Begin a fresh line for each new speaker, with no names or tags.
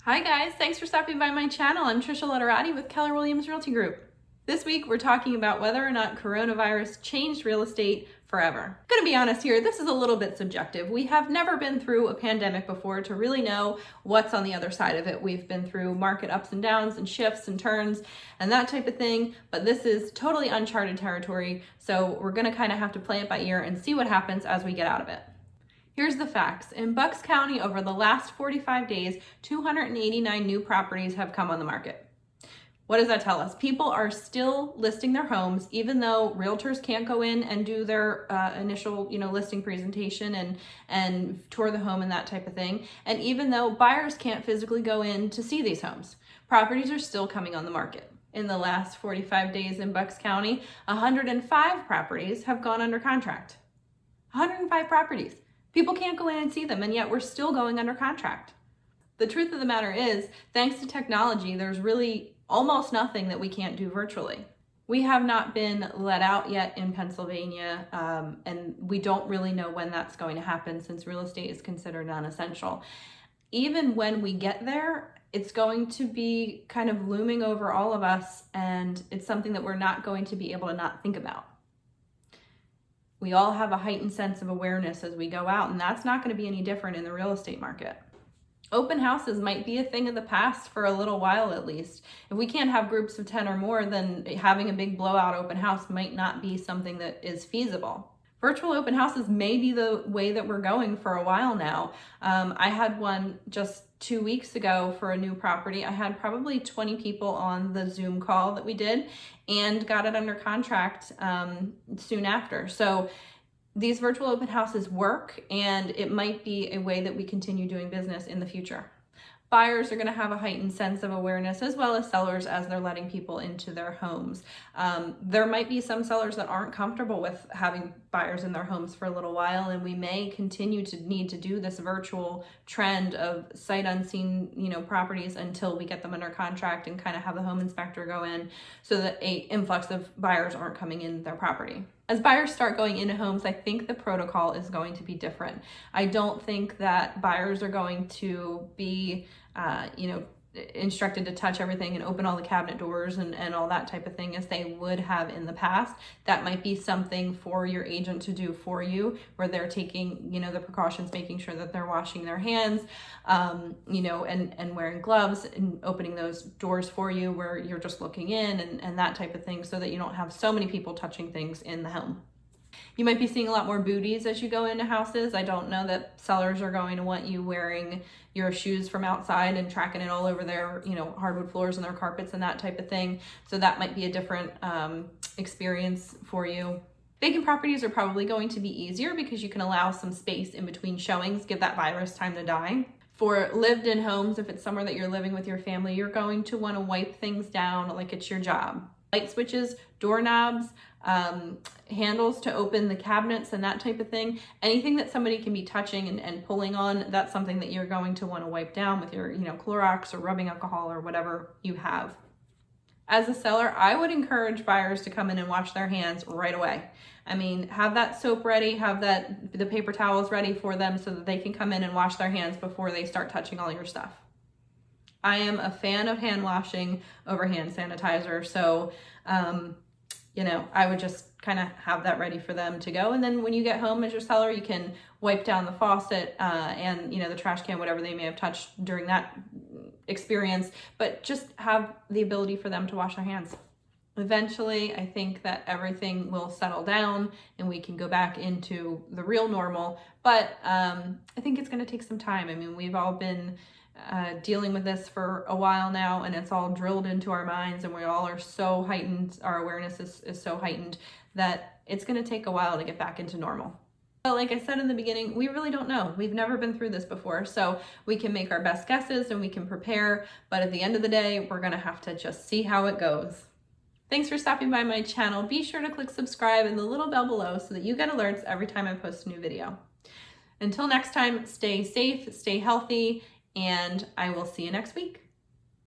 Hi guys, thanks for stopping by my channel. I'm Trisha Lutteroty with Keller Williams Realty Group. This week we're talking about whether or not coronavirus changed real estate forever. I'm gonna be honest here, this is a little bit subjective. We have never been through a pandemic before to really know what's on the other side of it. We've been through market ups and downs and shifts and turns and that type of thing, but this is totally uncharted territory. So we're gonna kind of have to play it by ear and see what happens as we get out of it. Here's the facts. In Bucks County, over the last 45 days, 289 new properties have come on the market. What does that tell us? People are still listing their homes, even though realtors can't go in and do their initial, listing presentation and tour the home and that type of thing. And even though buyers can't physically go in to see these homes, properties are still coming on the market. In the last 45 days in Bucks County, 105 properties have gone under contract. 105 properties. People can't go in and see them, and yet we're still going under contract. The truth of the matter is, thanks to technology, there's really almost nothing that we can't do virtually. We have not been let out yet in Pennsylvania, and we don't really know when that's going to happen since real estate is considered non-essential. Even when we get there, it's going to be kind of looming over all of us, and it's something that we're not going to be able to not think about. We all have a heightened sense of awareness as we go out, and that's not going to be any different in the real estate market. Open houses might be a thing of the past for a little while at least. If we can't have groups of 10 or more, then having a big blowout open house might not be something that is feasible. Virtual open houses may be the way that we're going for a while now. I had one just 2 weeks ago for a new property. I had probably 20 people on the Zoom call that we did and got it under contract soon after. So these virtual open houses work, and it might be a way that we continue doing business in the future. Buyers are going to have a heightened sense of awareness, as well as sellers, as they're letting people into their homes. There might be some sellers that aren't comfortable with having buyers in their homes for a little while, and we may continue to need to do this virtual trend of sight unseen, properties until we get them under contract and kind of have the home inspector go in, so that an influx of buyers aren't coming in their property. As buyers start going into homes, I think the protocol is going to be different. I don't think that buyers are going to be, instructed to touch everything and open all the cabinet doors and all that type of thing as they would have in the past. That might be something for your agent to do for you, where they're taking, the precautions, making sure that they're washing their hands, and wearing gloves and opening those doors for you where you're just looking in and that type of thing, so that you don't have so many people touching things in the home. You might be seeing a lot more booties as you go into houses. I don't know that sellers are going to want you wearing your shoes from outside and tracking it all over their, hardwood floors and their carpets and that type of thing. So that might be a different experience for you. Vacant properties are probably going to be easier because you can allow some space in between showings, give that virus time to die. For lived-in homes, if it's somewhere that you're living with your family, you're going to want to wipe things down like it's your job. Light switches, doorknobs, handles to open the cabinets and that type of thing. Anything that somebody can be touching and pulling on, that's something that you're going to want to wipe down with your, Clorox or rubbing alcohol or whatever you have. As a seller, I would encourage buyers to come in and wash their hands right away. I mean, have that soap ready, have the paper towels ready for them so that they can come in and wash their hands before they start touching all your stuff. I am a fan of hand washing over hand sanitizer, so I would just kind of have that ready for them to go. And then when you get home as your seller, you can wipe down the faucet and the trash can, whatever they may have touched during that experience, but just have the ability for them to wash their hands. Eventually, I think that everything will settle down and we can go back into the real normal, but I think it's going to take some time. I mean, we've all been dealing with this for a while now, and it's all drilled into our minds, and we all are so heightened, our awareness is so heightened that it's going to take a while to get back into normal. But like I said in the beginning, we really don't know. We've never been through this before, so we can make our best guesses and we can prepare, but at the end of the day, we're going to have to just see how it goes. Thanks for stopping by my channel. Be sure to click subscribe and the little bell below so that you get alerts every time I post a new video. Until next time, stay safe, stay healthy, and I will see you next week.